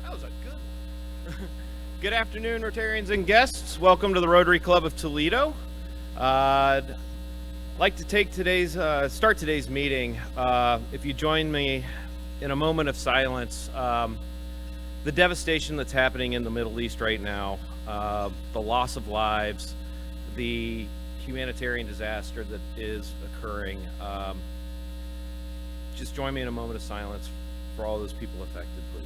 That was a good one. Good afternoon, Rotarians and guests. Welcome to the Rotary Club of Toledo. I'd like to start today's meeting. If you join me in a moment of silence, the devastation that's happening in the Middle East right now, the loss of lives, the humanitarian disaster that is occurring. Just join me in a moment of silence for all those people affected, please.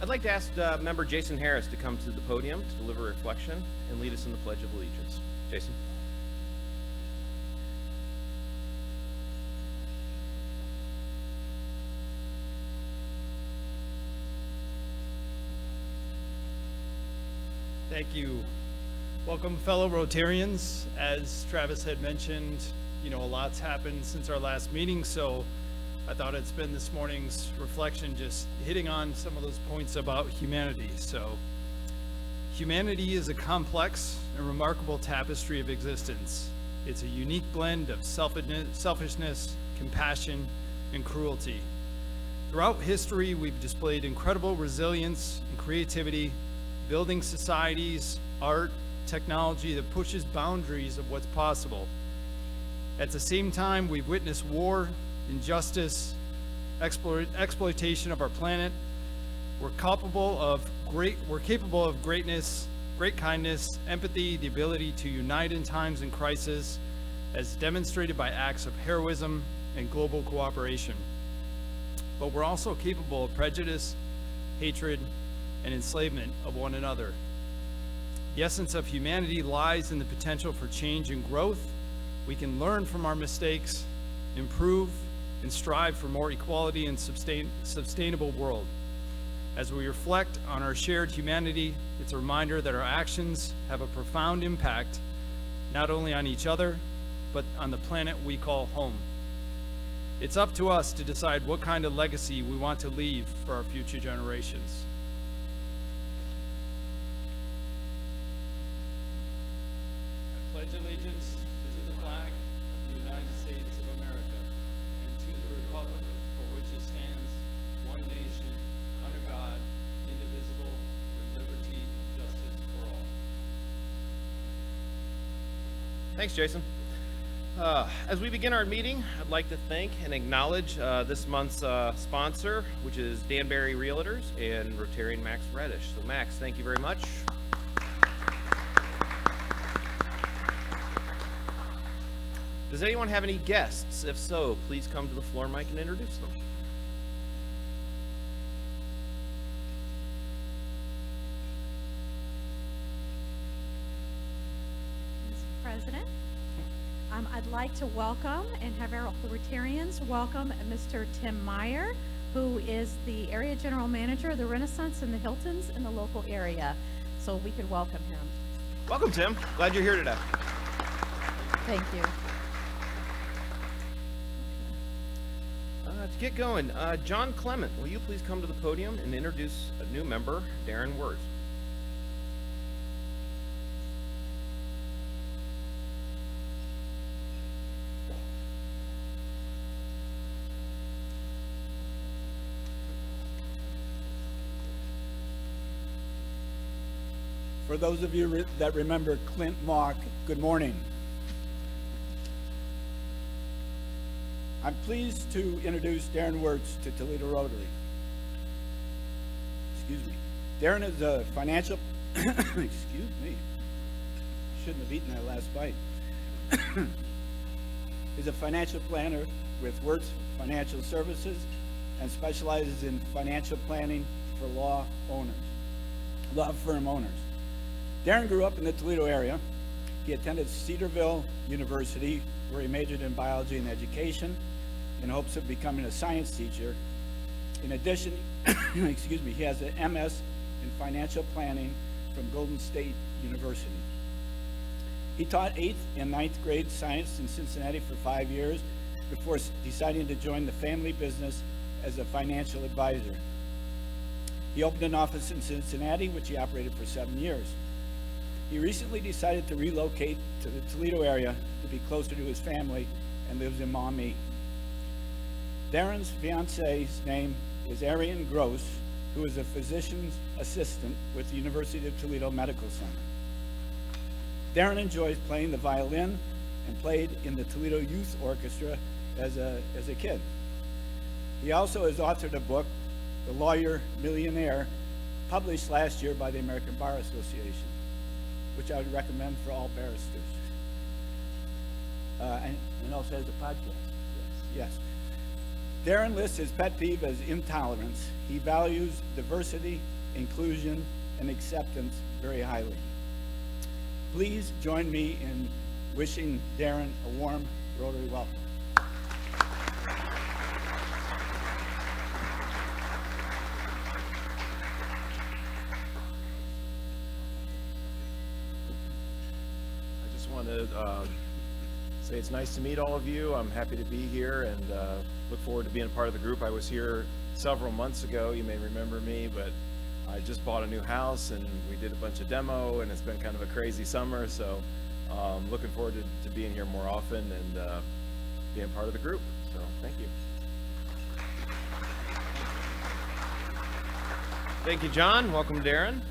I'd like to ask member Jason Harris to come to the podium to deliver a reflection and lead us in the Pledge of Allegiance. Jason. Thank you. Welcome, fellow Rotarians. As Travis had mentioned, a lot's happened since our last meeting, so I thought I'd spend this morning's reflection just hitting on some of those points about humanity. So, humanity is a complex and remarkable tapestry of existence. It's a unique blend of selfishness, compassion, and cruelty. Throughout history, we've displayed incredible resilience and creativity, building societies, art, technology that pushes boundaries of what's possible. At the same time, we've witnessed war, injustice, exploitation of our planet. We're capable of greatness, great kindness, empathy, the ability to unite in times of crisis, as demonstrated by acts of heroism and global cooperation. But we're also capable of prejudice, hatred, and enslavement of one another. The essence of humanity lies in the potential for change and growth. We can learn from our mistakes, improve, and strive for more equality and sustainable world. As we reflect on our shared humanity, it's a reminder that our actions have a profound impact, not only on each other, but on the planet we call home. It's up to us to decide what kind of legacy we want to leave for our future generations. Pledge allegiance to the flag of the United States of America and to the republic for which it stands, one nation, under God, indivisible, with liberty and justice for all. Thanks, Jason. As we begin our meeting, I'd like to thank and acknowledge this month's sponsor, which is Danbury Realtors and Rotarian Max Reddish. So Max, thank you very much. Does anyone have any guests? If so, please come to the floor mic and introduce them. Mr. President, I'd like to welcome and have our Rotarians welcome Mr. Tim Meyer, who is the Area General Manager of the Renaissance and the Hiltons in the local area. So we could welcome him. Welcome, Tim. Glad you're here today. Thank you. To get going, John Clement, will you please come to the podium and introduce a new member, Darren Wirtz? For those of you that remember Clint Mock, good morning. I'm pleased to introduce Darren Wirtz to Toledo Rotary. Excuse me. Darren is a financial, excuse me, shouldn't have eaten that last bite. He's a financial planner with Wirtz Financial Services and specializes in financial planning for law firm owners. Darren grew up in the Toledo area. He attended Cedarville University, where he majored in biology and education in hopes of becoming a science teacher. In addition, excuse me, he has an MS in financial planning from Golden State University. He taught 8th and 9th grade science in Cincinnati for 5 years before deciding to join the family business as a financial advisor. He opened an office in Cincinnati, which he operated for 7 years. He recently decided to relocate to the Toledo area to be closer to his family and lives in Maumee. Darren's fiance's name is Arian Gross, who is a physician's assistant with the University of Toledo Medical Center. Darren enjoys playing the violin and played in the Toledo Youth Orchestra as a kid. He also has authored a book, The Lawyer Millionaire, published last year by the American Bar Association, which I would recommend for all barristers. And also has a podcast. Yes. Darren lists his pet peeve as intolerance. He values diversity, inclusion, and acceptance very highly. Please join me in wishing Darren a warm Rotary welcome. I just want to say it's nice to meet all of you. I'm happy to be here and look forward to being a part of the group. I was here several months ago. You may remember me, but I just bought a new house and we did a bunch of demo, and it's been kind of a crazy summer. So looking forward to being here more often and being part of the group. So thank you. Thank you, John. Welcome, Darren.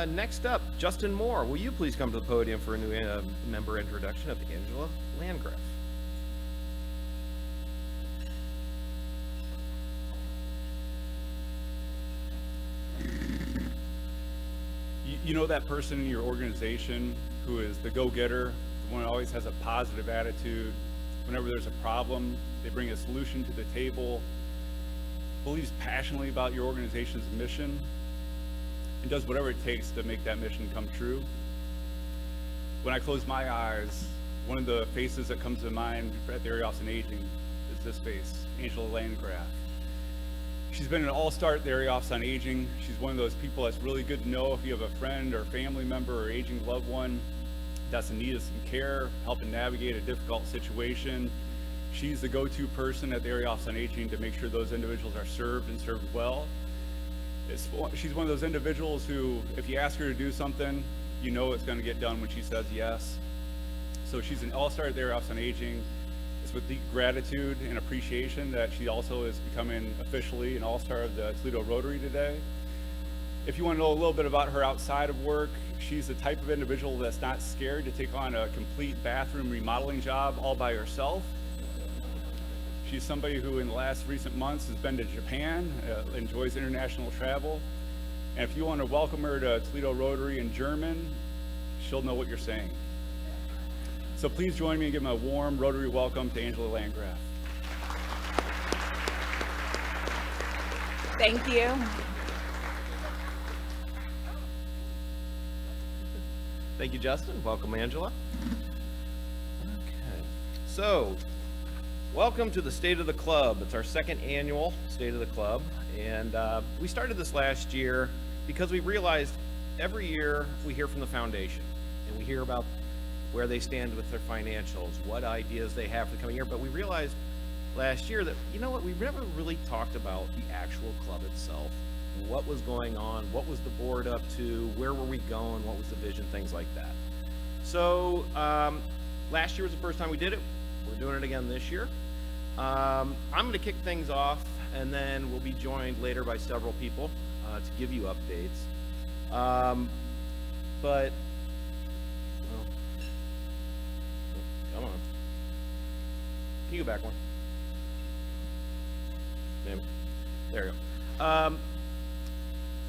Next up, Justin Moore. Will you please come to the podium for a new member introduction of Angela Landgraf? You know that person in your organization who is the go-getter, the one who always has a positive attitude. Whenever there's a problem, they bring a solution to the table, believes passionately about your organization's mission, and does whatever it takes to make that mission come true. When I close my eyes, one of the faces that comes to mind at the Area Office on Aging is this face, Angela Landgraf. She's been an all-star at the Area Office on Aging. She's one of those people that's really good to know if you have a friend or family member or aging loved one that's in need of some care, helping navigate a difficult situation. She's the go-to person at the Area Office on Aging to make sure those individuals are served and served well. She's one of those individuals who, if you ask her to do something, you know it's going to get done when she says yes. So she's an all-star at the Area Office on Aging. It's with deep gratitude and appreciation that she also is becoming officially an all-star of the Toledo Rotary today. If you want to know a little bit about her outside of work, she's the type of individual that's not scared to take on a complete bathroom remodeling job all by herself. She's somebody who in the last recent months has been to Japan, enjoys international travel. And if you want to welcome her to Toledo Rotary in German, she'll know what you're saying. So please join me in giving a warm Rotary welcome to Angela Landgraf. Thank you. Thank you, Justin. Welcome, Angela. Okay. So, welcome to the State of the Club. It's our second annual State of the Club. And we started this last year because we realized every year we hear from the foundation and we hear about where they stand with their financials, what ideas they have for the coming year. But we realized last year that, you know what, we never really talked about the actual club itself. What was going on? What was the board up to? Where were we going? What was the vision? Things like that. So last year was the first time we did it. We're doing it again this year. I'm going to kick things off, and then we'll be joined later by several people to give you updates. But come on. Can you go back one? Maybe. There you go.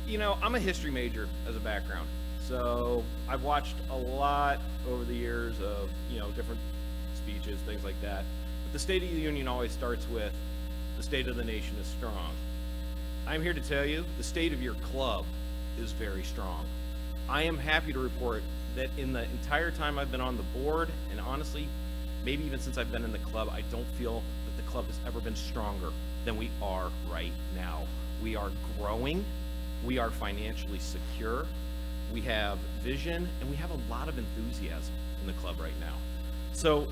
You know, I'm a history major as a background. So I've watched a lot over the years of, you know, different speeches, things like that. But the State of the Union always starts with, the state of the nation is strong. I'm here to tell you, the state of your club is very strong. I am happy to report that in the entire time I've been on the board, and honestly, maybe even since I've been in the club, I don't feel that the club has ever been stronger than we are right now. We are growing, we are financially secure, we have vision, and we have a lot of enthusiasm in the club right now. So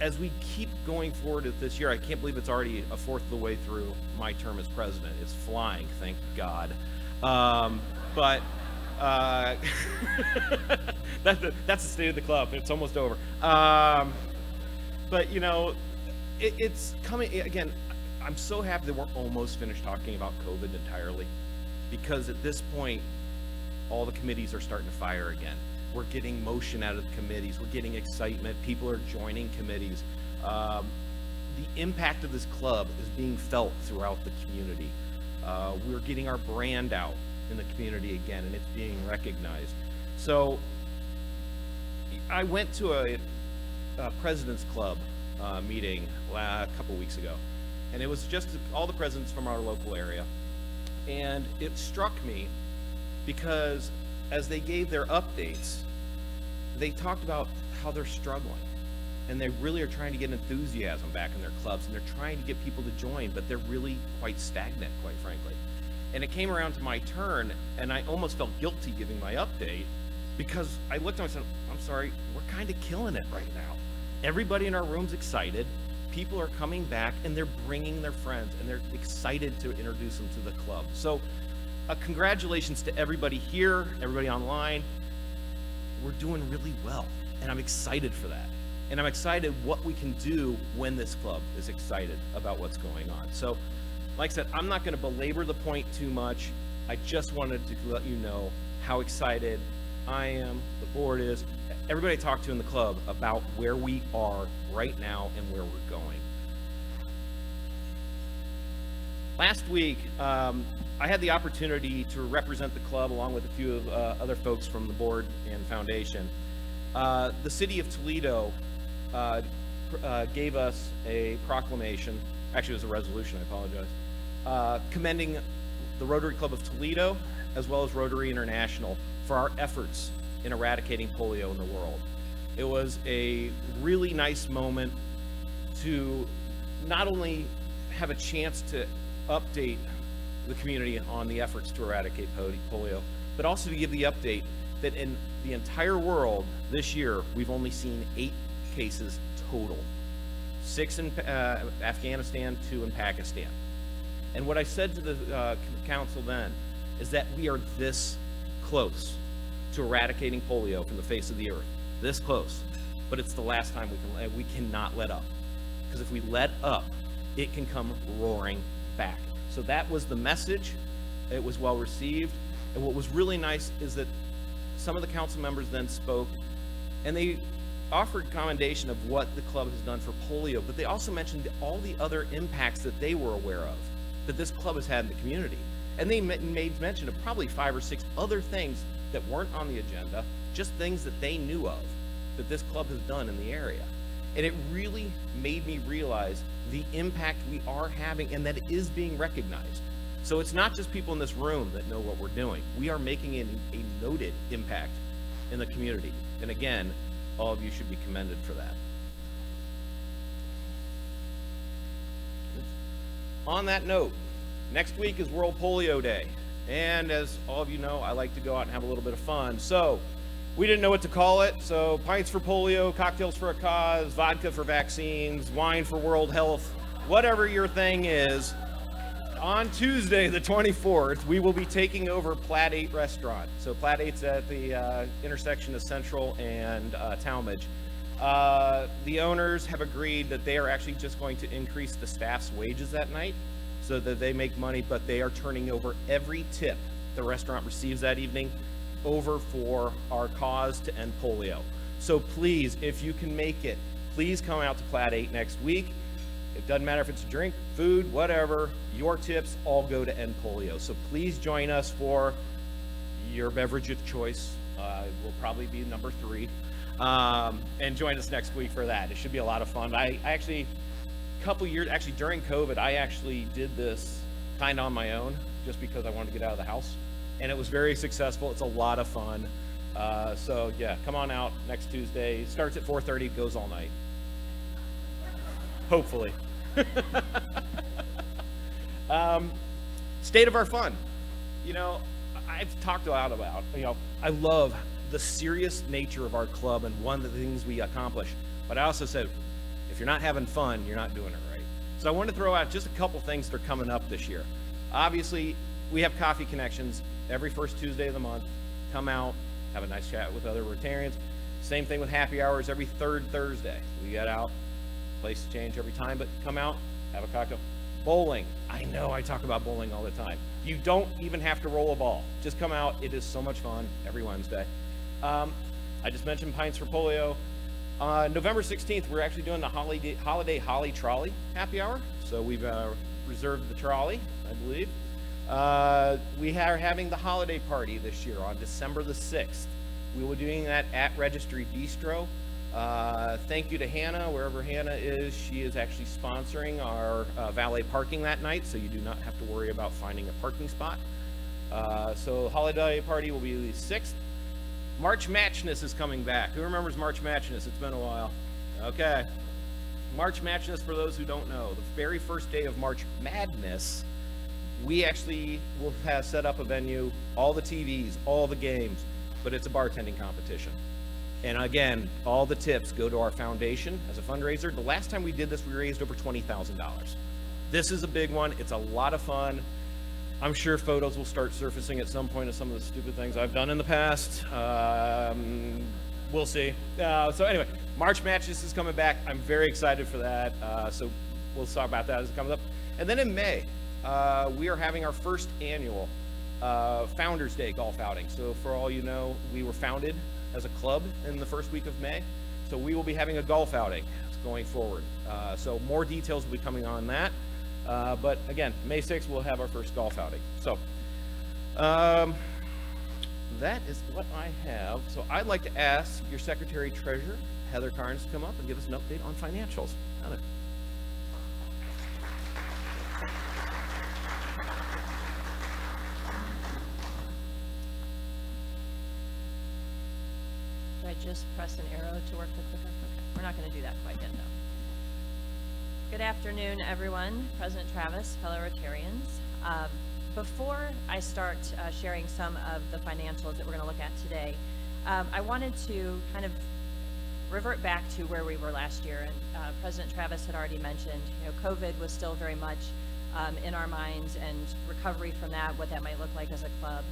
as we keep going forward with this year, I can't believe it's already a fourth of the way through my term as president. It's flying, thank God. But that's the state of the club. It's almost over. But you know, it's coming again. I'm so happy that we're almost finished talking about COVID entirely, because at this point, all the committees are starting to fire again. We're getting motion out of the committees. We're getting excitement. People are joining committees. The impact of this club is being felt throughout the community. We're getting our brand out in the community again, and it's being recognized. So I went to a President's Club meeting a couple weeks ago, and it was just all the presidents from our local area. And it struck me because as they gave their updates, they talked about how they're struggling, and they really are trying to get enthusiasm back in their clubs, and they're trying to get people to join, but they're really quite stagnant, quite frankly. And it came around to my turn, and I almost felt guilty giving my update, because I looked at myself, I'm sorry, we're kind of killing it right now. Everybody in our room's excited. People are coming back, and they're bringing their friends, and they're excited to introduce them to the club. So congratulations to everybody here, everybody online. We're doing really well, and I'm excited for that. And I'm excited what we can do when this club is excited about what's going on. So, like I said, I'm not going to belabor the point too much. I just wanted to let you know how excited I am, the board is, everybody I talk to in the club about where we are right now and where we're going. Last week, I had the opportunity to represent the club along with a few of other folks from the board and foundation. The city of Toledo gave us a proclamation, actually it was a resolution, I apologize, commending the Rotary Club of Toledo as well as Rotary International for our efforts in eradicating polio in the world. It was a really nice moment to not only have a chance to update the community on the efforts to eradicate polio, but also to give the update that in the entire world this year, we've only seen 8 cases total. 6 in Afghanistan, 2 in Pakistan. And what I said to the council then is that we are this close to eradicating polio from the face of the earth. This close. But it's the last time we cannot let up. Because if we let up, it can come roaring back. So that was the message. It was well received. And what was really nice is that some of the council members then spoke, and they offered commendation of what the club has done for polio, but they also mentioned all the other impacts that they were aware of that this club has had in the community. And they made mention of probably 5 or 6 other things that weren't on the agenda, just things that they knew of that this club has done in the area. And it really made me realize the impact we are having and that it is being recognized. So it's not just people in this room that know what we're doing. We are making a noted impact in the community. And again, all of you should be commended for that. On that note, next week is World Polio Day. And as all of you know, I like to go out and have a little bit of fun. So we didn't know what to call it. So pints for polio, cocktails for a cause, vodka for vaccines, wine for world health, whatever your thing is. On Tuesday, the 24th, we will be taking over Plat 8 Restaurant. So Plat 8's at the intersection of Central and Talmadge. The owners have agreed that they are actually just going to increase the staff's wages that night so that they make money, but they are turning over every tip the restaurant receives that evening over for our cause to end polio. So please, if you can make it, please come out to Plat 8 next week. It doesn't matter if it's a drink, food, whatever, your tips all go to end polio. So please join us for your beverage of choice. Will probably be number 3. And join us next week for that. It should be a lot of fun. I actually, couple years, actually during COVID, I actually did this kind of on my own just because I wanted to get out of the house. And it was very successful. It's a lot of fun. So yeah, come on out next Tuesday. It starts at 4:30, goes all night. Hopefully. State of our fun. You know, I've talked a lot about, I love the serious nature of our club and one of the things we accomplish. But I also said, If you're not having fun, you're not doing it right. So I want to throw out just a couple things that are coming up this year. Obviously, we have Coffee Connections every first Tuesday of the month. Come out, have a nice chat with other Rotarians. Same thing with happy hours every third Thursday. We get out, place change every time, but come out, have a cocktail. Bowling. I know I talk about bowling all the time. You don't even have to roll a ball. Just come out. It is so much fun every Wednesday. I just mentioned Pints for Polio. November 16th, we're actually doing the holiday Holly Trolley happy hour. So we've reserved the trolley, I believe. We are having the holiday party this year on December the 6th. We will be doing that at Registry Bistro. Thank you to Hannah, wherever Hannah is. She is actually sponsoring our valet parking that night, so you do not have to worry about finding a parking spot. So holiday party will be the 6th. March Matchness is coming back. Who remembers March Matchness? It's been a while. Okay. March Matchness, for those who don't know, the very first day of March Madness, we actually will have set up a venue, all the TVs, all the games, but it's a bartending competition. And again, all the tips go to our foundation as a fundraiser. The last time we did this, we raised over $20,000. This is a big one. It's a lot of fun. I'm sure photos will start surfacing at some point of some of the stupid things I've done in the past. We'll see. So anyway, March Matches is coming back. I'm very excited for that. So we'll talk about that as it comes up. And then in May, we are having our first annual Founders Day golf outing. So for all you know, we were founded as a club in the first week of May. So we will be having a golf outing going forward. So more details will be coming on that. But again, May 6th, we'll have our first golf outing. So that is what I have. So I'd like to ask your Secretary Treasurer, Heather Carnes, to come up and give us an update on financials. Heather. Do I just press an arrow to work the clicker? Okay. We're not going to do that quite yet, though. Good afternoon, everyone. President Travis, fellow Rotarians. Before I start sharing some of the financials that we're going to look at today, I wanted to kind of revert back to where we were last year. And President Travis had already mentioned, COVID was still very much in our minds, and recovery from that, what that might look like as a club.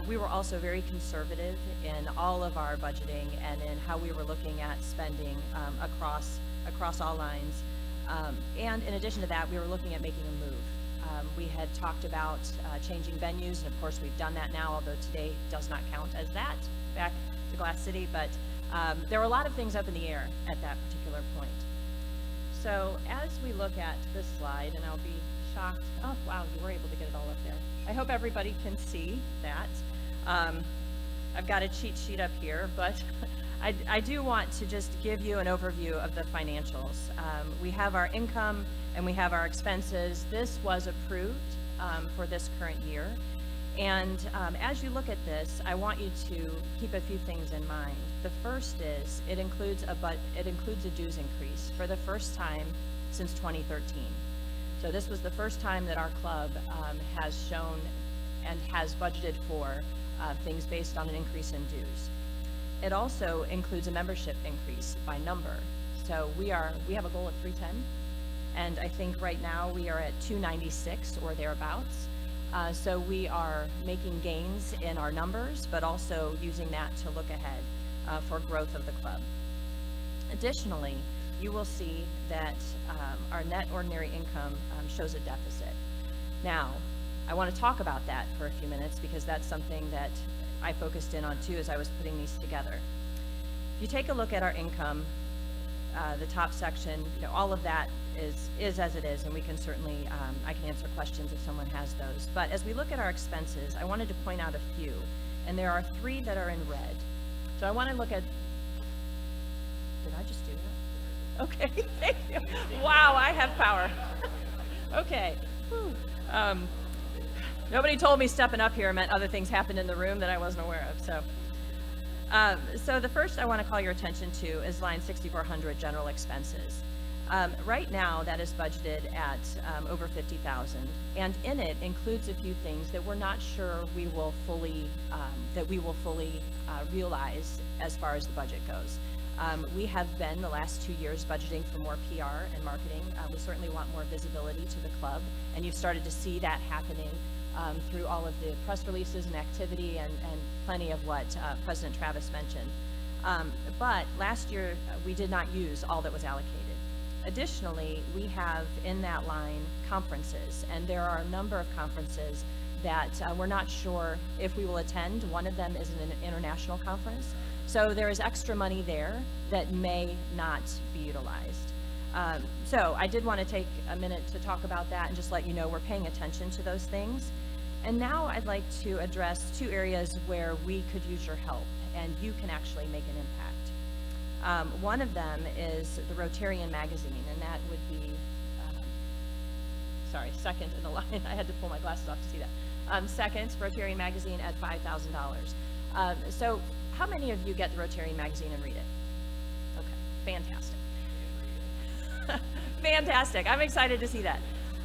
We were also very conservative in all of our budgeting and in how we were looking at spending across all lines. And in addition to that, we were looking at making a move. We had talked about changing venues, and of course we've done that now, although today does not count as that, back to Glass City, but there were a lot of things up in the air at that particular point. So as we look at this slide, and I'll be shocked, oh wow, you were able to get it all up there. I hope everybody can see that. I've got a cheat sheet up here, but I do want to just give you an overview of the financials. We have our income and we have our expenses. This was approved for this current year. And as you look at this, I want you to keep a few things in mind. The first is it includes a dues increase for the first time since 2013. So this was the first time that our club has shown and has budgeted for things based on an increase in dues. It also includes a membership increase by number. So we have a goal of 310, and I think right now we are at 296 or thereabouts. So we are making gains in our numbers, but also using that to look ahead for growth of the club. Additionally, you will see that our net ordinary income shows a deficit. Now, I want to talk about that for a few minutes because that's something that I focused in on too as I was putting these together. If you take a look at our income, the top section, all of that is as it is, and we can certainly, I can answer questions if someone has those. But as we look at our expenses, I wanted to point out a few, and there are 3 that are in red. So I want to look at, did I just do that? Okay, thank you. Wow, I have power. Okay. Nobody told me stepping up here meant other things happened in the room that I wasn't aware of. So the first I want to call your attention to is line 6400, general expenses. Right now, that is budgeted at over $50,000, and in it includes a few things that we're not sure we will fully realize as far as the budget goes. We have been the last 2 years budgeting for more PR and marketing. We certainly want more visibility to the club, and you've started to see that happening through all of the press releases and activity and plenty of what President Travis mentioned. But last year, we did not use all that was allocated. Additionally, we have in that line conferences, and there are a number of conferences that we're not sure if we will attend. One of them is an international conference. So there is extra money there that may not be utilized. So I did want to take a minute to talk about that and just let you know we're paying attention to those things. And now I'd like to address 2 areas where we could use your help and you can actually make an impact. One of them is the Rotarian magazine, and that would be, second in the line. I had to pull my glasses off to see that. Second, Rotarian magazine at $5,000. So how many of you get the Rotarian magazine and read it? Okay, fantastic. Fantastic, I'm excited to see that.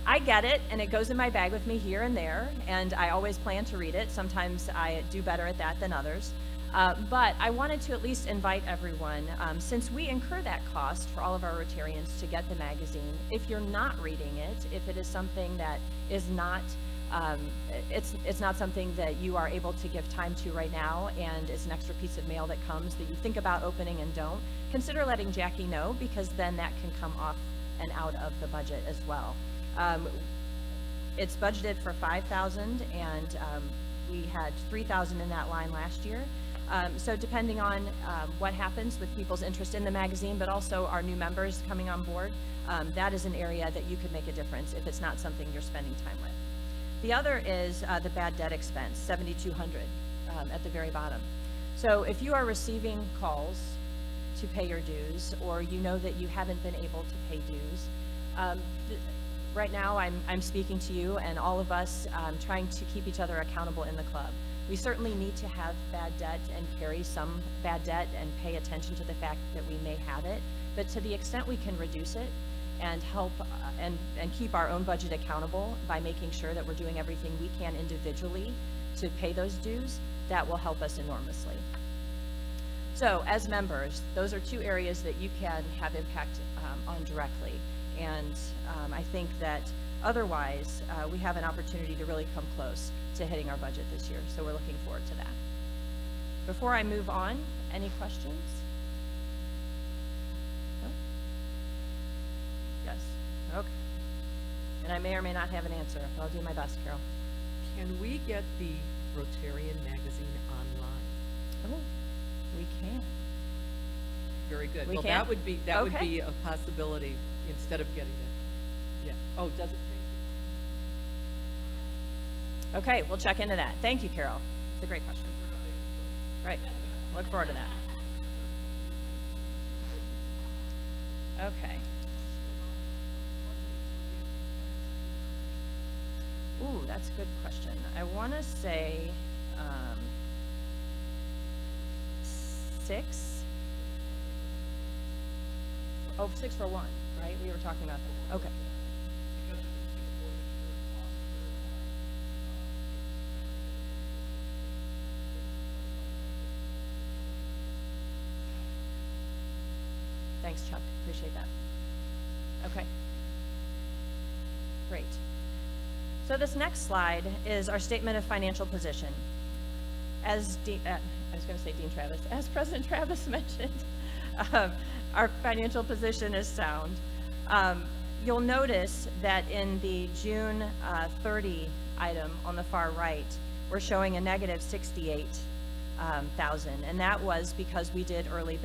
I get it, and it goes in my bag with me here and there, and I always plan to read it. Sometimes I do better at that than others. But I wanted to at least invite everyone, since we incur that cost for all of our Rotarians to get the magazine, if you're not reading it, if it is something that is not, it's not something that you are able to give time to right now, and it's an extra piece of mail that comes that you think about opening and don't, consider letting Jackie know, because then that can come off and out of the budget as well. It's budgeted for $5,000, and we had $3,000 in that line last year. So depending on what happens with people's interest in the magazine, but also our new members coming on board, that is an area that you could make a difference if it's not something you're spending time with. The other is the bad debt expense, $7,200 at the very bottom. So if you are receiving calls to pay your dues, or you know that you haven't been able to pay dues, right now I'm speaking to you and all of us trying to keep each other accountable in the club. We certainly need to have bad debt and carry some bad debt and pay attention to the fact that we may have it, but to the extent we can reduce it and help and keep our own budget accountable by making sure that we're doing everything we can individually to pay those dues, that will help us enormously. So as members, those are 2 areas that you can have impact on directly. And I think that otherwise, we have an opportunity to really come close to hitting our budget this year. So we're looking forward to that. Before I move on, any questions? No? Yes, okay. And I may or may not have an answer, but I'll do my best, Carol. Can we get the Rotarian magazine online? Oh, we can. Very good. We Well, can? that would be Okay. a possibility instead of getting it. Yeah. Oh, does it change? Okay, we'll check into that. Thank you, Carol. It's a great question. Right, look forward to that. Okay. Ooh, that's a good question. I want to say 6. Oh, 6 for 1, right? We were talking about that. Okay. Thanks, Chuck. Appreciate that. Okay. Great. So this next slide is our statement of financial position. As I was going to say Dean Travis, as President Travis mentioned, our financial position is sound. You'll notice that in the June 30 item on the far right, we're showing a negative 68,000, and that was because we did early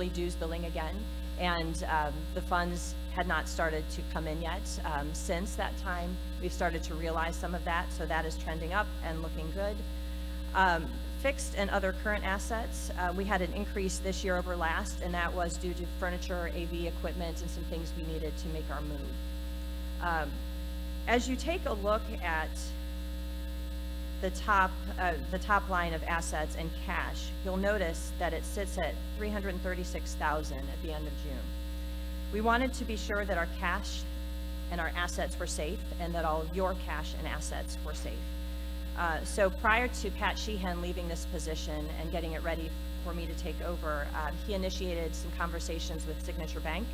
dues billing again, and the funds had not started to come in yet. Since that time, we've started to realize some of that, so that is trending up and looking good. Fixed and other current assets, we had an increase this year over last, and that was due to furniture, AV equipment, and some things we needed to make our move. As you take a look at the top line of assets and cash, you'll notice that it sits at $336,000 at the end of June. We wanted to be sure that our cash and our assets were safe, and that all of your cash and assets were safe. So prior to Pat Sheehan leaving this position and getting it ready for me to take over, he initiated some conversations with Signature Bank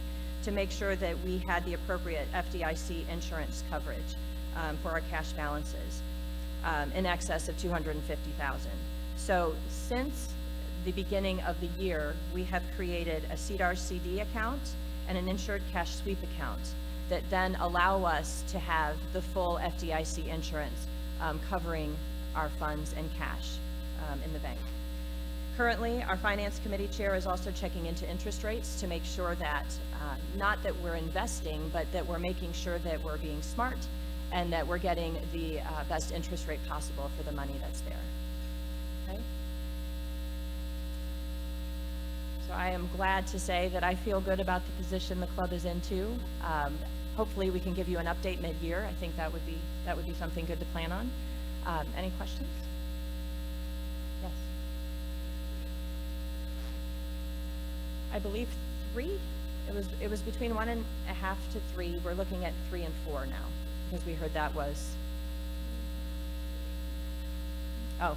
to make sure that we had the appropriate FDIC insurance coverage for our cash balances in excess of $250,000. So since the beginning of the year, we have created a CDAR CD account and an insured cash sweep account that then allow us to have the full FDIC insurance covering our funds and cash in the bank. Currently, our Finance Committee Chair is also checking into interest rates to make sure that, not that we're investing, but that we're making sure that we're being smart and that we're getting the best interest rate possible for the money that's there. Okay? So I am glad to say that I feel good about the position the club is in too. Hopefully we can give you an update mid-year. I think that would be something good to plan on. Any questions? Yes. I believe 3. It was between 1.5 to 3. We're looking at 3 and 4 now because we heard that was. Oh.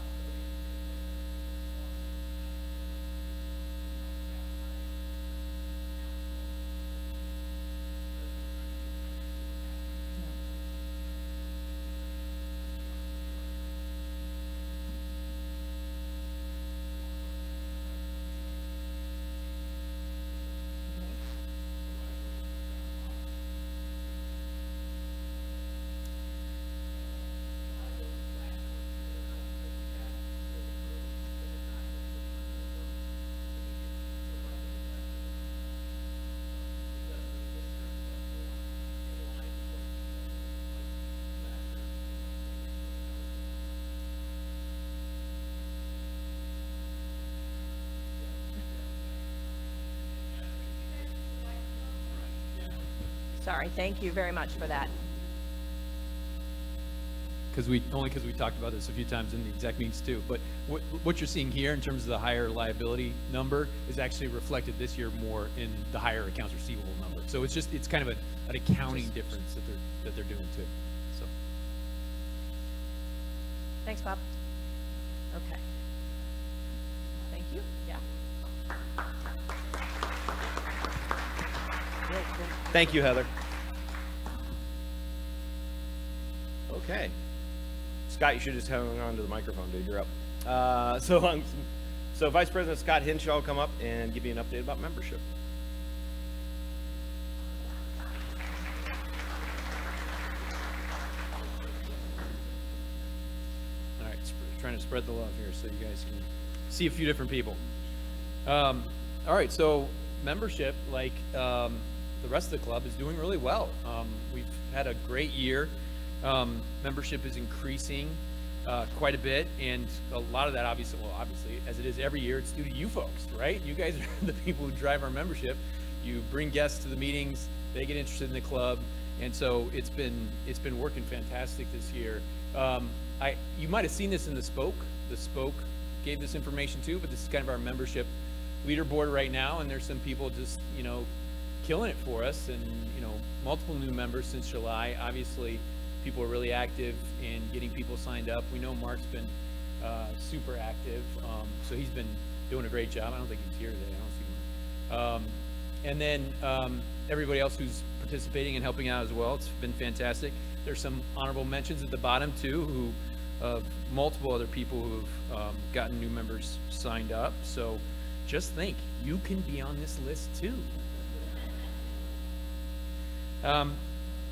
Sorry, thank you very much for that. Because we talked about this a few times in the exec meetings too. But what you're seeing here in terms of the higher liability number is actually reflected this year more in the higher accounts receivable number. So it's kind of an accounting difference that they're doing too. So Thanks, Bob. Okay. Thank you. Yeah. Thank you, Heather. Okay. Scott, you should just hang on to the microphone, dude. You're up. So Vice President Scott Hinshaw will come up and give you an update about membership. all right, trying to spread the love here so you guys can see a few different people. All right, so membership, like the rest of the club, is doing really well. We've had a great year. Membership is increasing quite a bit, and a lot of that obviously, as it is every year, it's due to you folks, right? You guys are the people who drive our membership. You bring guests to the meetings, they get interested in the club, and so it's been working fantastic this year. You might have seen this in the Spoke. The Spoke gave this information too, but this is kind of our membership leaderboard right now, and there's some people just killing it for us, and multiple new members since July. Obviously, people are really active in getting people signed up. We know Mark's been super active, so he's been doing a great job. I don't think he's here today. I don't see him. And then everybody else who's participating and helping out as well. It's been fantastic. There's some honorable mentions at the bottom too, multiple other people who've gotten new members signed up. So just think, you can be on this list too.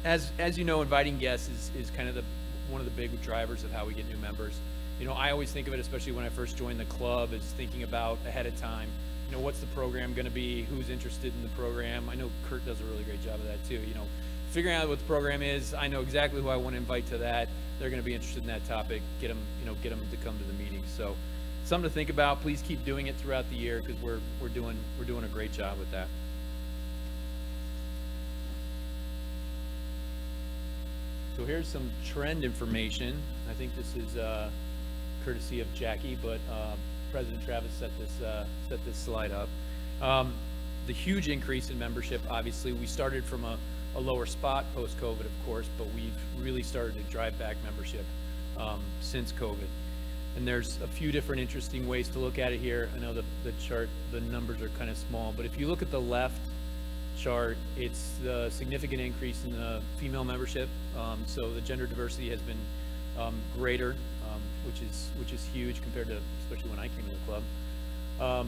As you know, inviting guests is kind of one of the big drivers of how we get new members. I always think of it, especially when I first joined the club, as thinking about ahead of time. What's the program going to be? Who's interested in the program? I know Kurt does a really great job of that too. Figuring out what the program is. I know exactly who I want to invite to that. They're going to be interested in that topic. Get them to come to the meeting. So, something to think about. Please keep doing it throughout the year because we're doing a great job with that. So here's some trend information. I think this is courtesy of Jackie, but President Travis set this slide up. The huge increase in membership, obviously, we started from a lower spot post-COVID, of course, but we've really started to drive back membership since COVID. And there's a few different interesting ways to look at it here. I know the chart, the numbers are kind of small, but if you look at the left chart, it's the significant increase in the female membership. So the gender diversity has been greater, which is huge compared to especially when I came to the club.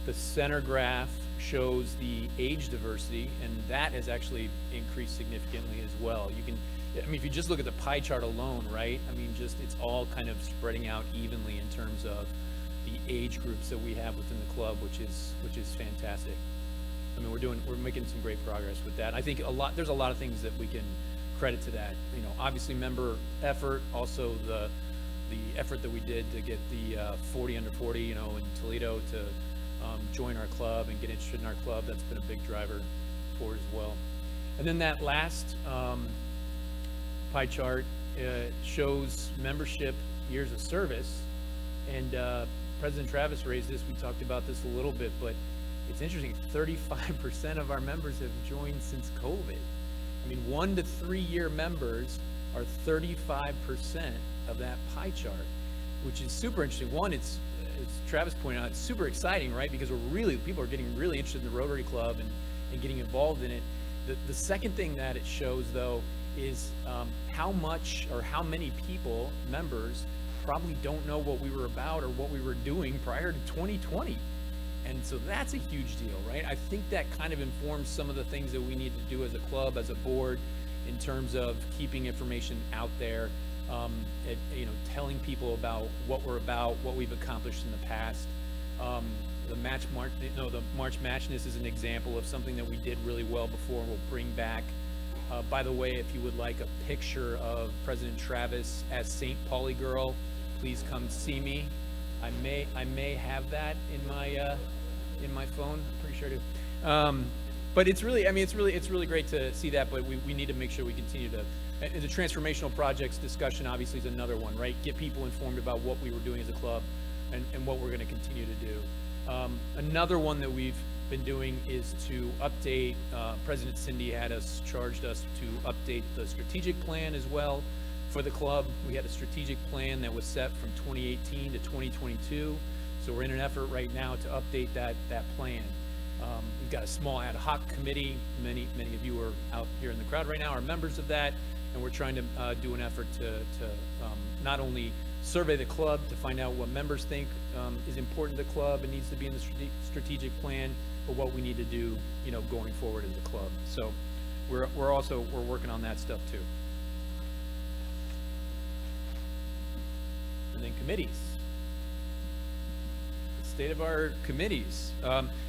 The center graph shows the age diversity, and that has actually increased significantly as well. You can, I mean, if you just look at the pie chart alone, right? I mean, just it's all kind of spreading out evenly in terms of the age groups that we have within the club, which is fantastic. I mean, we're making some great progress with that. I think there's a lot of things that we can credit to that. You know, obviously member effort, also the effort that we did to get the 40 under 40, you know, in Toledo to join our club and get interested in our club. That's been a big driver for it as well. And then that last pie chart shows membership years of service, and President Travis raised this. We talked about this a little bit, but it's interesting. 35% of our members have joined since COVID. I mean, 1 to 3 year members are 35% of that pie chart, which is super interesting. One, it's, as Travis pointed out, it's super exciting, right? Because people are getting really interested in the Rotary Club and getting involved in it. The second thing that it shows, though, is how much or how many people, members, probably don't know what we were about or what we were doing prior to 2020. And so that's a huge deal, right? I think that kind of informs some of the things that we need to do as a club, as a board, in terms of keeping information out there, you know, telling people about what we're about, what we've accomplished in the past. The March Matchness is an example of something that we did really well before. We'll bring back. By the way, if you would like a picture of President Travis as St. Pauli girl, please come see me. I may have that in my phone. I'm pretty sure I do. But it's really, I mean, it's really great to see that. But we need to make sure we continue to. The transformational projects discussion obviously is another one, right? Get people informed about what we were doing as a club and what we're going to continue to do. Another one that we've been doing is to update. President Cindy charged us to update the strategic plan as well for the club. We had a strategic plan that was set from 2018 to 2022. So we're in an effort right now to update that plan. We've got a small ad hoc committee. Many of you are out here in the crowd right now are members of that, and we're trying to do an effort to not only survey the club to find out what members think is important to the club and needs to be in the strategic plan, but what we need to do, you know, going forward as a club. So we're working on that stuff too. And then committees. The state of our committees.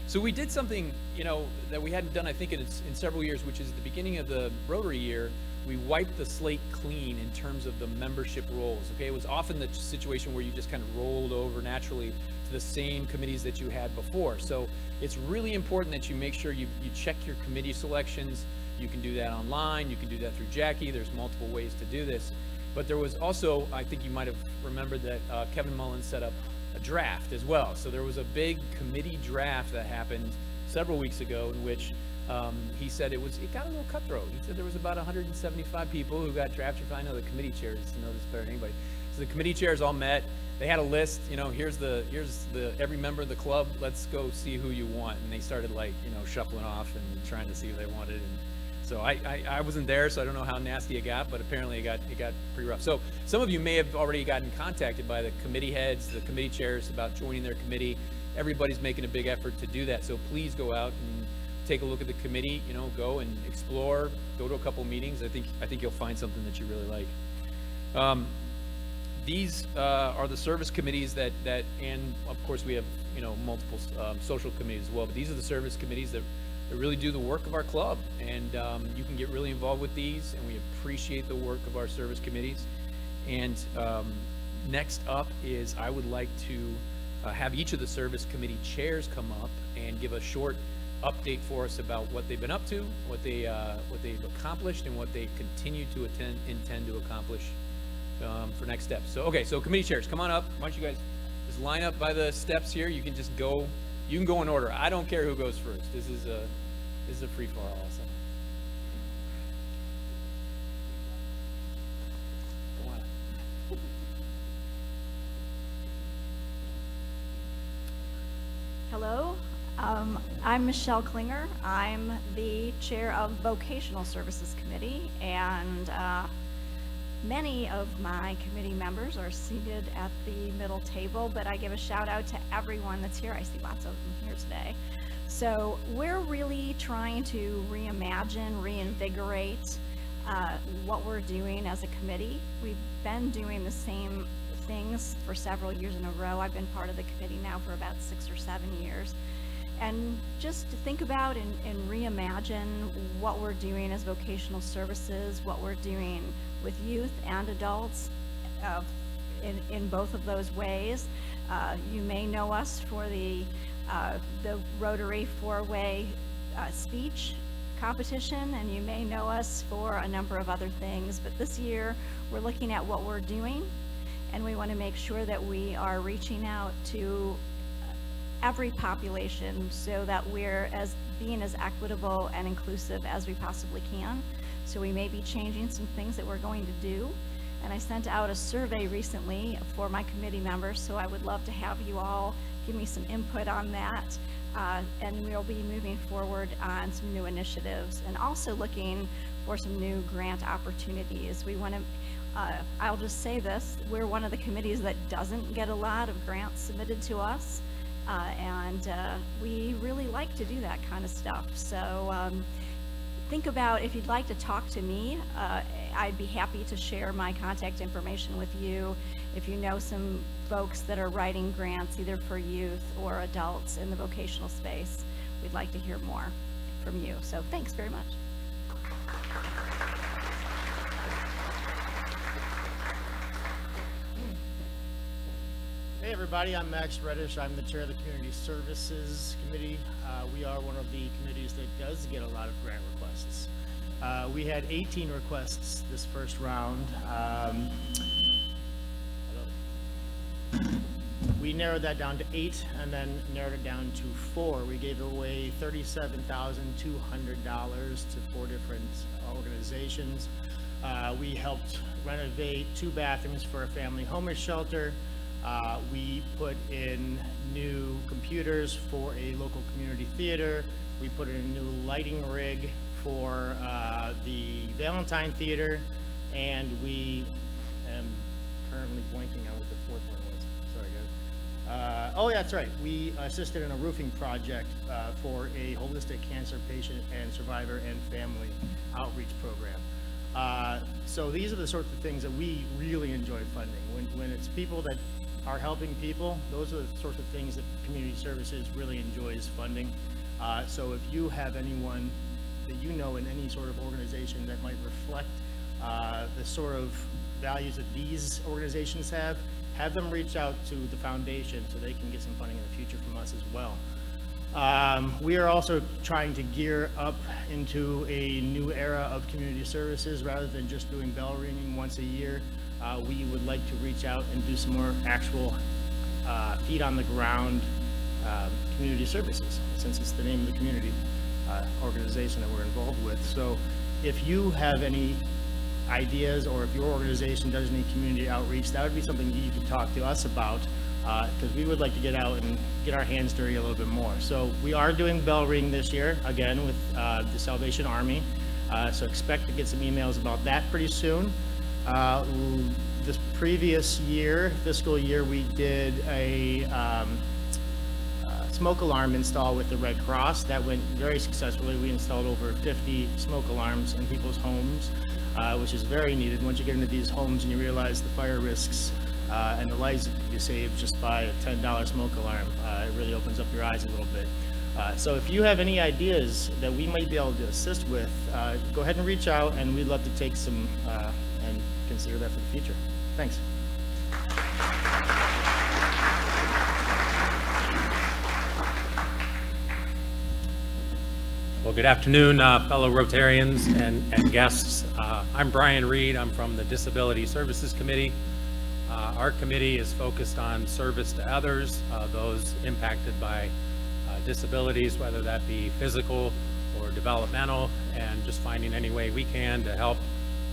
So we did something, you know, that we hadn't done, I think, in several years, which is at the beginning of the Rotary year, we wiped the slate clean in terms of the membership roles. Okay, it was often the situation where you just kind of rolled over naturally to the same committees that you had before. So it's really important that you make sure you check your committee selections. You can do that online. You can do that through Jackie. There's multiple ways to do this. But there was also, I think you might have remembered that Kevin Mullins set up a draft as well. So there was a big committee draft that happened several weeks ago in which he said it got a little cutthroat. He said there was about 175 people who got drafted. I know the committee chairs know this better than anybody. So the committee chairs all met. They had a list. You know, here's the every member of the club. Let's go see who you want. And they started, like, you know, shuffling off and trying to see who they wanted. And so I wasn't there, so I don't know how nasty it got, but apparently it got pretty rough. So some of you may have already gotten contacted by the committee heads, the committee chairs about joining their committee. Everybody's making a big effort to do that. So please go out and take a look at the committee, you know, go and explore, go to a couple meetings. I think you'll find something that you really like. These are the service committees that and of course we have, you know, multiple social committees as well, but these are the service committees that really do the work of our club, and you can get really involved with these, and we appreciate the work of our service committees. And next up is I would like to have each of the service committee chairs come up and give a short update for us about what they've been up to, what they've accomplished, and what they continue to intend to accomplish for next steps. So okay, so committee chairs, come on up. Why don't you guys just line up by the steps here? You can just go. You can go in order. I don't care who goes first. This is a free for all. So. Go on. Hello, I'm Michelle Klinger. I'm the chair of Vocational Services Committee, and many of my committee members are seated at the middle table, but I give a shout out to everyone that's here. I see lots of them here today. So we're really trying to reimagine, reinvigorate what we're doing as a committee. We've been doing the same things for several years in a row. I've been part of the committee now for about 6 or 7 years. And just to think about and reimagine what we're doing as vocational services, what we're doing with youth and adults in both of those ways. You may know us for the Rotary 4-way speech competition, and you may know us for a number of other things, but this year we're looking at what we're doing, and we want to make sure that we are reaching out to every population so that we're being as equitable and inclusive as we possibly can. So we may be changing some things that we're going to do. And I sent out a survey recently for my committee members, so I would love to have you all give me some input on that. And we'll be moving forward on some new initiatives and also looking for some new grant opportunities. We want to, I'll just say this, we're one of the committees that doesn't get a lot of grants submitted to us. And we really like to do that kind of stuff. So think about, if you'd like to talk to me, I'd be happy to share my contact information with you. If you know some folks that are writing grants either for youth or adults in the vocational space, we'd like to hear more from you. So thanks very much. Hey everybody, I'm Max Reddish. I'm the chair of the Community Services Committee. We are one of the committees that does get a lot of grant requests. We had 18 requests this first round. We narrowed that down to 8 and then narrowed it down to 4. We gave away $37,200 to 4 different organizations. We helped renovate 2 bathrooms for a family homeless shelter. We put in new computers for a local community theater. We put in a new lighting rig for the Valentine Theater, and we am currently blanking on what the 4th one was. Sorry, guys. Oh, yeah, that's right. We assisted in a roofing project for a holistic cancer patient and survivor and family outreach program. So these are the sorts of things that we really enjoy funding. When it's people that are helping people, those are the sorts of things that Community Services really enjoys funding. So if you have anyone that you know in any sort of organization that might reflect the sort of values that these organizations have them reach out to the foundation so they can get some funding in the future from us as well. We are also trying to gear up into a new era of community services. Rather than just doing bell ringing once a year, we would like to reach out and do some more actual feet on the ground community services, since it's the name of the community organization that we're involved with. So if you have any ideas, or if your organization does any community outreach, that would be something you could talk to us about, because we would like to get out and get our hands dirty a little bit more. So we are doing bell ring this year, again with the Salvation Army, so expect to get some emails about that pretty soon. This previous year, fiscal year, we did a smoke alarm install with the Red Cross. That went very successfully. We installed over 50 smoke alarms in people's homes, which is very needed. Once you get into these homes and you realize the fire risks and the lives that you save just by a $10 smoke alarm, it really opens up your eyes a little bit. So if you have any ideas that we might be able to assist with, go ahead and reach out, and we'd love to take some and consider that for the future. Thanks. Well, good afternoon, fellow Rotarians and guests. I'm Brian Reed. I'm from the Disability Services Committee. Our committee is focused on service to others, those impacted by disabilities, whether that be physical or developmental, and just finding any way we can to help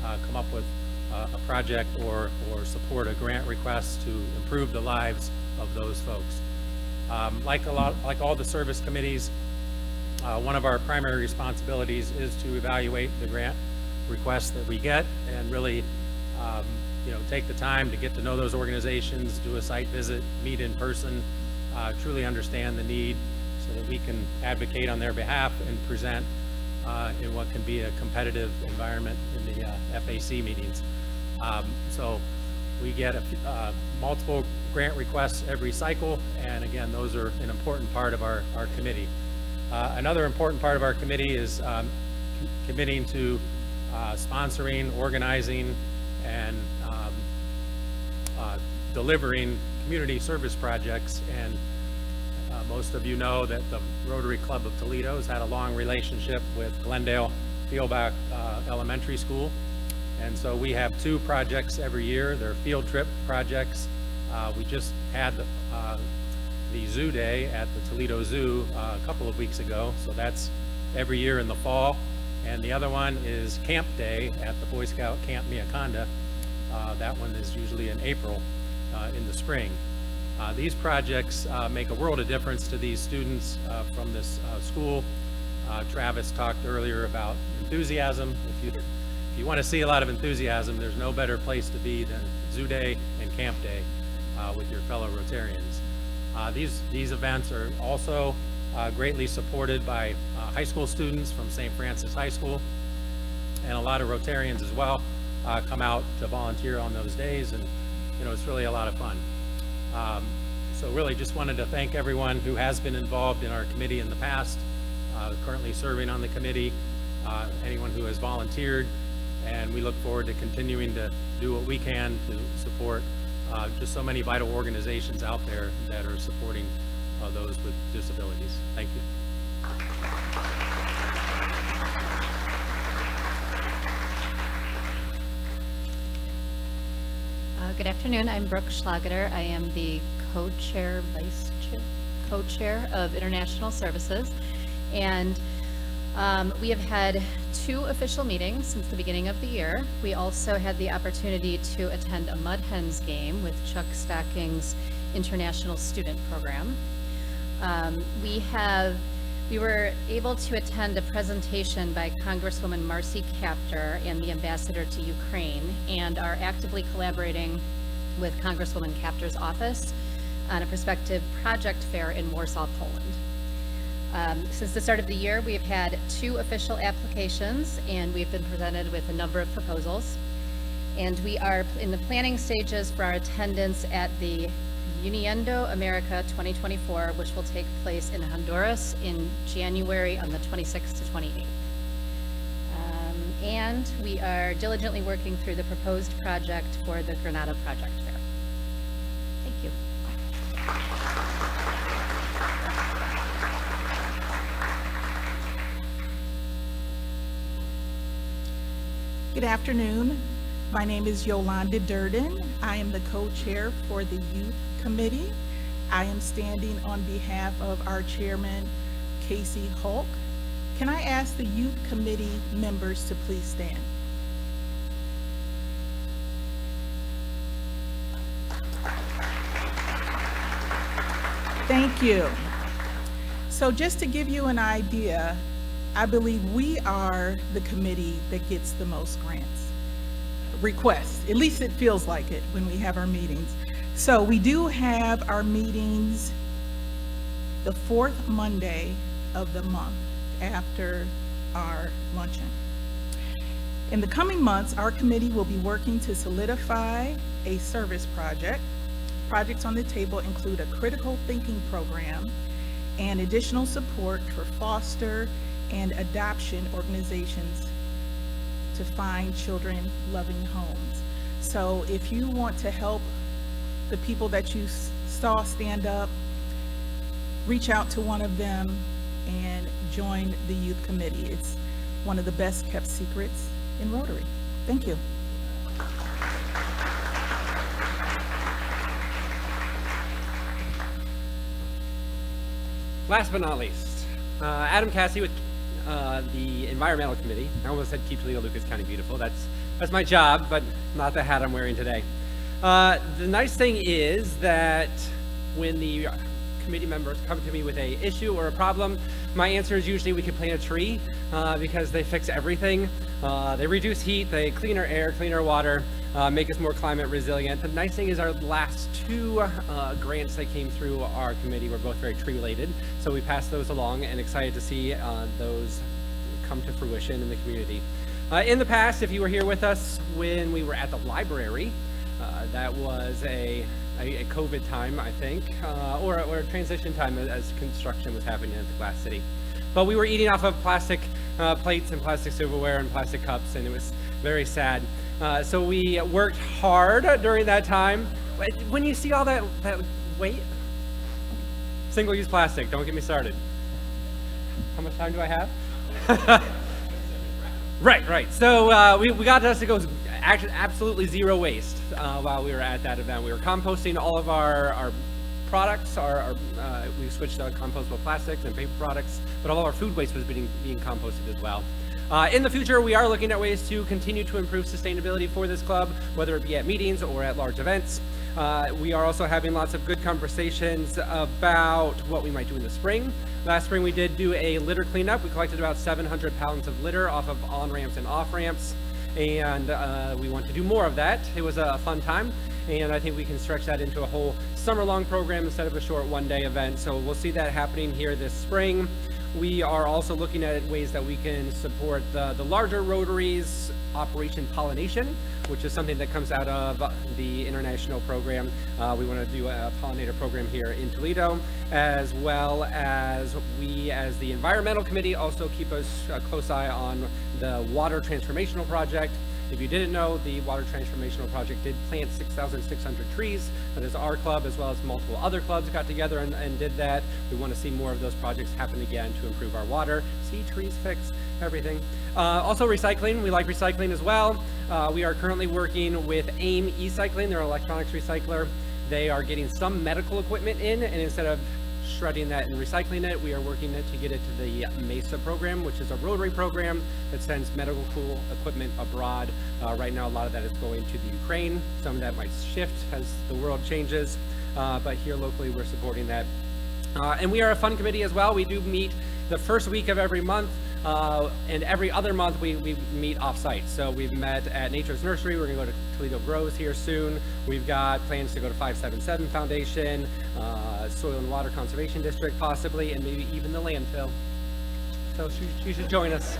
come up with a project or support a grant request to improve the lives of those folks. Like all the service committees, one of our primary responsibilities is to evaluate the grant requests that we get and really, take the time to get to know those organizations, do a site visit, meet in person, truly understand the need so that we can advocate on their behalf and present in what can be a competitive environment in the FAC meetings. So we get multiple grant requests every cycle, and again, those are an important part of our committee. Another important part of our committee is committing to sponsoring, organizing, and delivering community service projects. And most of you know that the Rotary Club of Toledo has had a long relationship with Glendale Fieldback Elementary School. And so we have 2 projects every year. They're field trip projects. We just had the Zoo Day at the Toledo Zoo a couple of weeks ago. So that's every year in the fall. And the other one is Camp Day at the Boy Scout Camp Miaconda. That one is usually in April in the spring. These projects make a world of difference to these students from this school. Travis talked earlier about enthusiasm. If you want to see a lot of enthusiasm, there's no better place to be than Zoo Day and Camp Day with your fellow Rotarians. These events are also greatly supported by high school students from St. Francis High School, and a lot of Rotarians as well come out to volunteer on those days, and it's really a lot of fun. So really just wanted to thank everyone who has been involved in our committee in the past, currently serving on the committee, anyone who has volunteered, and we look forward to continuing to do what we can to support just so many vital organizations out there that are supporting those with disabilities. Thank you. Good afternoon. I'm Brooke Schlageter. I am the co-chair, co-chair of International Services, and we have had 2 official meetings since the beginning of the year. We also had the opportunity to attend a Mud Hens game with Chuck Stocking's International Student Program. We were able to attend a presentation by Congresswoman Marcy Kaptur and the ambassador to Ukraine, and are actively collaborating with Congresswoman Kaptur's office on a prospective project fair in Warsaw, Poland. Since the start of the year, we have had 2 official applications, and we've been presented with a number of proposals. And we are in the planning stages for our attendance at the Uniendo America 2024, which will take place in Honduras in January on the 26th to 28th. And we are diligently working through the proposed project for the Granada Project Fair. Thank you. Good afternoon. My name is Yolanda Durden. I am the co-chair for the Youth Committee. I am standing on behalf of our chairman, Casey Hulk. Can I ask the Youth Committee members to please stand? Thank you. So just to give you an idea, I believe we are the committee that gets the most requests. At least it feels like it when we have our meetings. So we do have our meetings the 4th Monday of the month after our luncheon. In the coming months, our committee will be working to solidify a service project. Projects on the table include a critical thinking program and additional support for foster and adoption organizations to find children loving homes. So if you want to help the people that you saw stand up, reach out to one of them and join the youth committee. It's one of the best kept secrets in Rotary. Thank you. Last but not least, Adam Cassie with the Environmental Committee. I almost said Keep Toledo Lucas County Beautiful. That's my job, but not the hat I'm wearing today. The nice thing is that when the committee members come to me with a issue or a problem, my answer is usually we could plant a tree because they fix everything. They reduce heat, they clean our air, clean our water, make us more climate resilient. The nice thing is our last two grants that came through our committee were both very tree related. So we passed those along and excited to see those come to fruition in the community. In the past, if you were here with us when we were at the library, that was a COVID time, I think, or a transition time as construction was happening at the Glass City. But we were eating off of plastic plates and plastic silverware and plastic cups, and it was very sad. So we worked hard during that time. When you see all that weight, single-use plastic, don't get me started. How much time do I have? Right. So we got us to go absolutely zero waste while we were at that event. We were composting all of our products. We switched to compostable plastics and paper products, but all of our food waste was being composted as well. In the future, we are looking at ways to continue to improve sustainability for this club, whether it be at meetings or at large events. We are also having lots of good conversations about what we might do in the spring. Last spring, we did do a litter cleanup. We collected about 700 pounds of litter off of on-ramps and off-ramps, and we want to do more of that. It was a fun time, and I think we can stretch that into a whole summer-long program instead of a short one-day event. So we'll see that happening here this spring. We are also looking at ways that we can support the larger Rotary's Operation Pollination, which is something that comes out of the international program. We want to do a pollinator program here in Toledo, as well as we as the environmental committee also keep a close eye on the water transformational project. If you didn't know, the Water Transformational Project did plant 6,600 trees. That is our club, as well as multiple other clubs got together and did that. We want to see more of those projects happen again to improve our water. See trees fix everything. Also recycling, we like recycling as well. We are currently working with AIM E-Cycling, they're an electronics recycler. They are getting some medical equipment in, and instead of shredding that and recycling it, we are working to get it to the MESA program, which is a Rotary program that sends medical equipment abroad. Right now, a lot of that is going to the Ukraine. Some of that might shift as the world changes, but here locally, we're supporting that. And we are a fun committee as well. We do meet the first week of every month, and every other month we meet off-site. So we've met at Nature's Nursery. We're gonna go to Toledo Grows here soon. We've got plans to go to 577 Foundation, Soil and Water Conservation District possibly, and maybe even the landfill. So you should join us.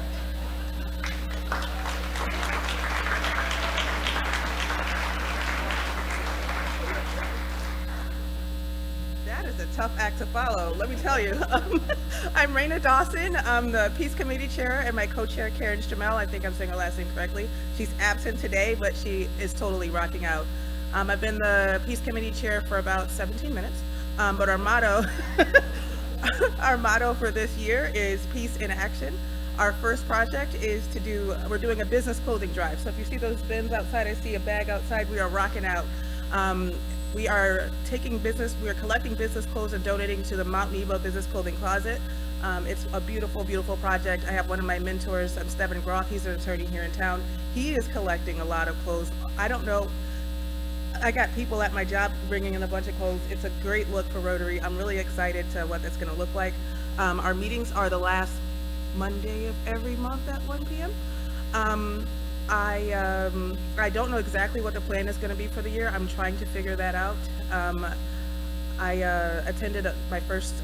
That is a tough act to follow, let me tell you. I'm Raina Dawson. I'm the Peace Committee Chair, and my co-chair, Karen Jamel, I think I'm saying her last name correctly. She's absent today, but she is totally rocking out. I've been the Peace Committee Chair for about 17 minutes, but our motto, our motto for this year is Peace in Action. Our first project is we're doing a business clothing drive. So if you see those bins outside, I see a bag outside, we are rocking out. We are collecting business clothes and donating to the Mount Nebo Business Clothing Closet. It's a beautiful, beautiful project. I have one of my mentors, Stephen Groff, he's an attorney here in town. He is collecting a lot of clothes. I don't know, I got people at my job bringing in a bunch of clothes. It's a great look for Rotary. I'm really excited to what that's gonna look like. Our meetings are the last Monday of every month at 1 p.m. I don't know exactly what the plan is going to be for the year. I'm trying to figure that out. I attended my first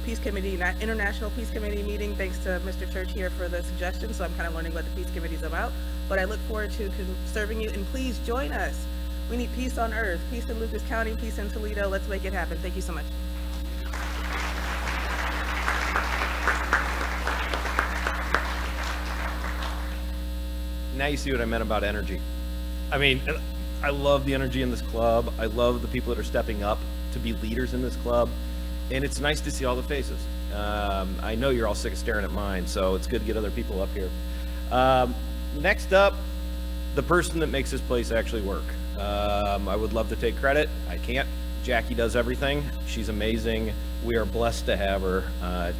Peace Committee, International Peace Committee meeting, thanks to Mr. Church here for the suggestion, so I'm kind of learning what the Peace Committee is about. But I look forward to serving you, and please join us. We need peace on earth, peace in Lucas County, peace in Toledo. Let's make it happen. Thank you so much. Now you see what I meant about energy. I mean, I love the energy in this club. I love the people that are stepping up to be leaders in this club. And it's nice to see all the faces. I know you're all sick of staring at mine, so it's good to get other people up here. Next up, the person that makes this place actually work. I would love to take credit. I can't. Jackie does everything. She's amazing. We are blessed to have her.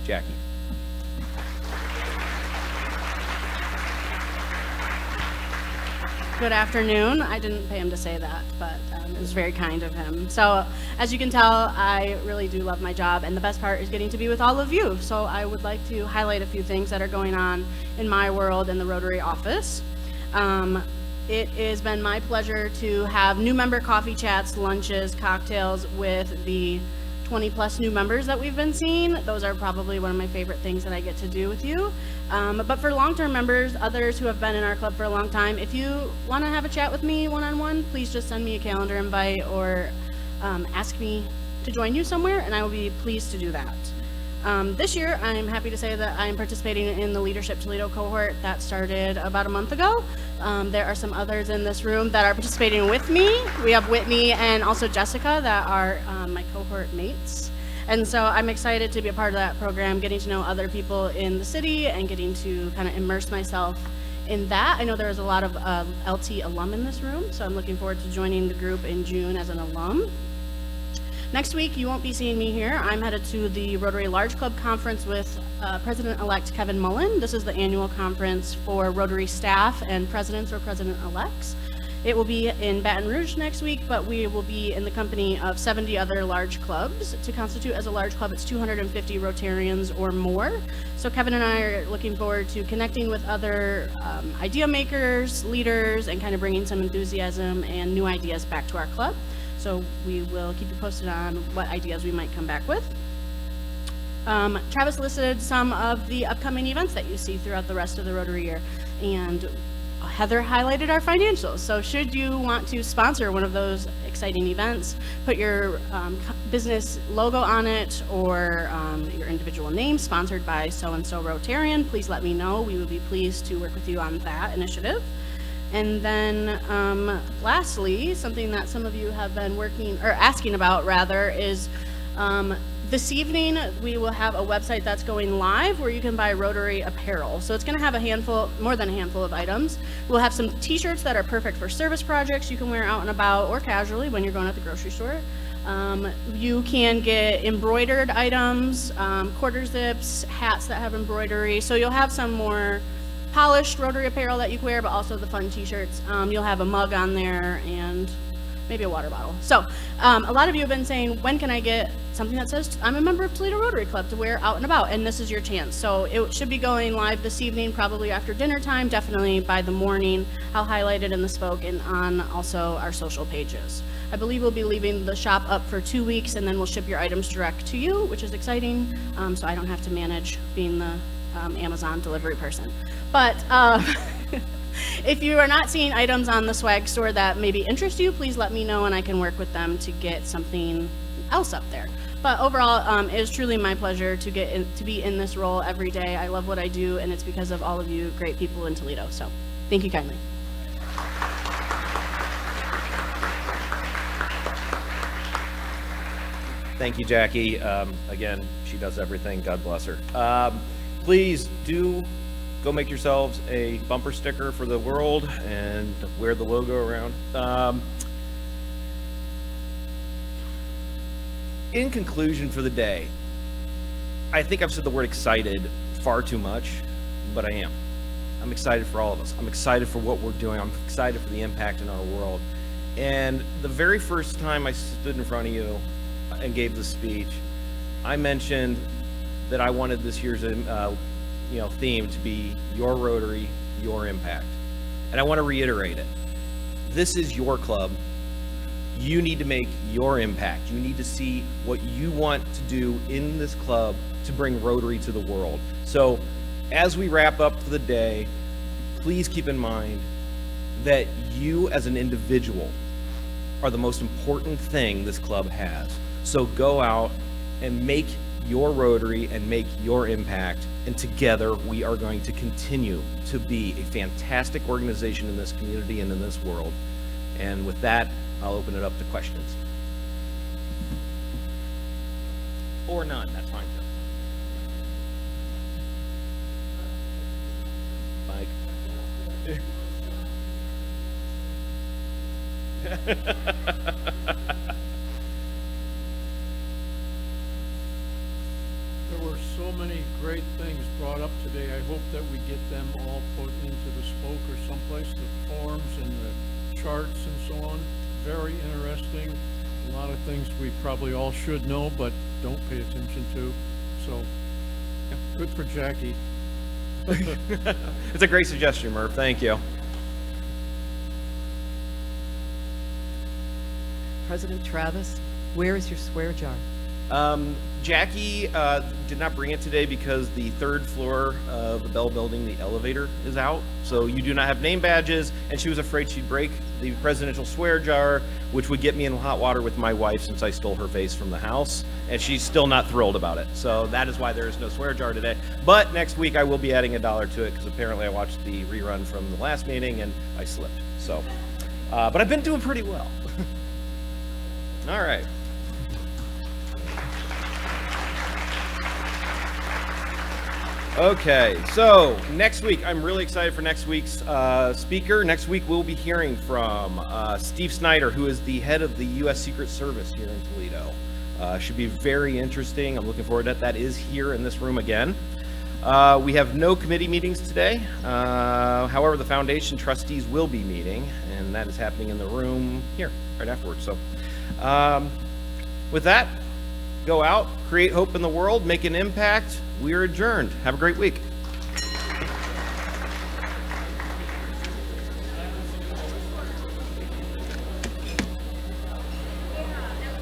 Jackie. good afternoon. I didn't pay him to say that, but it was very kind of him. So as you can tell, I really do love my job, and the best part is getting to be with all of you. So I would like to highlight a few things that are going on in my world in the Rotary office. It has been my pleasure to have new member coffee chats, lunches, cocktails with the 20 plus new members that we've been seeing. Those are probably one of my favorite things that I get to do with you. But for long-term members, others who have been in our club for a long time, if you want to have a chat with me one-on-one, please just send me a calendar invite or ask me to join you somewhere, and I will be pleased to do that. This year, I'm happy to say that I am participating in the Leadership Toledo cohort that started about a month ago. There are some others in this room that are participating with me. We have Whitney and also Jessica that are my cohort mates. And so I'm excited to be a part of that program, getting to know other people in the city and getting to kind of immerse myself in that. I know there's a lot of LT alum in this room, so I'm looking forward to joining the group in June as an alum. Next week, you won't be seeing me here. I'm headed to the Rotary Large Club Conference with President-elect Kevin Mullen. This is the annual conference for Rotary staff and presidents or president-elects. It will be in Baton Rouge next week, but we will be in the company of 70 other large clubs. To constitute as a large club, it's 250 Rotarians or more. So Kevin and I are looking forward to connecting with other idea makers, leaders, and kind of bringing some enthusiasm and new ideas back to our club. So we will keep you posted on what ideas we might come back with. Travis listed some of the upcoming events that you see throughout the rest of the Rotary year, and Heather highlighted our financials. So should you want to sponsor one of those exciting events, put your business logo on it or your individual name, sponsored by so-and-so Rotarian, please let me know. We would be pleased to work with you on that initiative. And then lastly, something that some of you have been asking about rather is this evening we will have a website that's going live where you can buy Rotary apparel. So it's going to have a handful, more than a handful of items. We'll have some t-shirts that are perfect for service projects you can wear out and about or casually when you're going at the grocery store. You can get embroidered items, quarter zips, hats that have embroidery. So you'll have some more polished Rotary apparel that you can wear, but also the fun t-shirts. You'll have a mug on there and maybe a water bottle. So a lot of you have been saying, when can I get something that says I'm a member of Toledo Rotary Club to wear out and about? And this is your chance. So it should be going live this evening, probably after dinner time, definitely by the morning. I'll highlight it in the spoke and on also our social pages. I believe we'll be leaving the shop up for 2 weeks, and then we'll ship your items direct to you, which is exciting. So I don't have to manage being the Amazon delivery person. But if you are not seeing items on the swag store that maybe interest you, please let me know and I can work with them to get something else up there. But overall, it is truly my pleasure to be in this role every day. I love what I do, and it's because of all of you great people in Toledo. So thank you kindly. Thank you, Jackie. Again, she does everything. God bless her. Please do go make yourselves a bumper sticker for the world and wear the logo around. In conclusion for the day, I think I've said the word excited far too much, but I am. I'm excited for all of us. I'm excited for what we're doing. I'm excited for the impact in our world. And the very first time I stood in front of you and gave the speech, I mentioned that I wanted this year's theme to be your Rotary, your impact. And I want to reiterate it. This is your club. You need to make your impact. You need to see what you want to do in this club to bring Rotary to the world. So as we wrap up for the day, please keep in mind that you as an individual are the most important thing this club has. So go out and make your Rotary and make your impact, and together we are going to continue to be a fantastic organization in this community and in this world. And with that, I'll open it up to questions. Or none, that's fine too. Mike. There were so many great things brought up today. I hope that we get them all put into the spoke or someplace, the forms and the charts and so on. Very interesting. A lot of things we probably all should know, but don't pay attention to. So, yeah, good for Jackie. It's a great suggestion, Murph. Thank you. President Travis, where is your swear jar? Jackie did not bring it today because the third floor of the Bell Building, the elevator is out. So you do not have name badges, and she was afraid she'd break the presidential swear jar, which would get me in hot water with my wife since I stole her vase from the house, and she's still not thrilled about it. So that is why there is no swear jar today. But next week I will be adding $1 to it because apparently I watched the rerun from the last meeting and I slipped. So, but I've been doing pretty well. All right. Okay, so next week, I'm really excited for next week's speaker. Next week, we'll be hearing from Steve Snyder, who is the head of the U.S. Secret Service here in Toledo. Should be very interesting. I'm looking forward to that. That is here in this room again. We have no committee meetings today. However, the foundation trustees will be meeting, and that is happening in the room here right afterwards. So with that, go out, create hope in the world, make an impact. We are adjourned. Have a great week.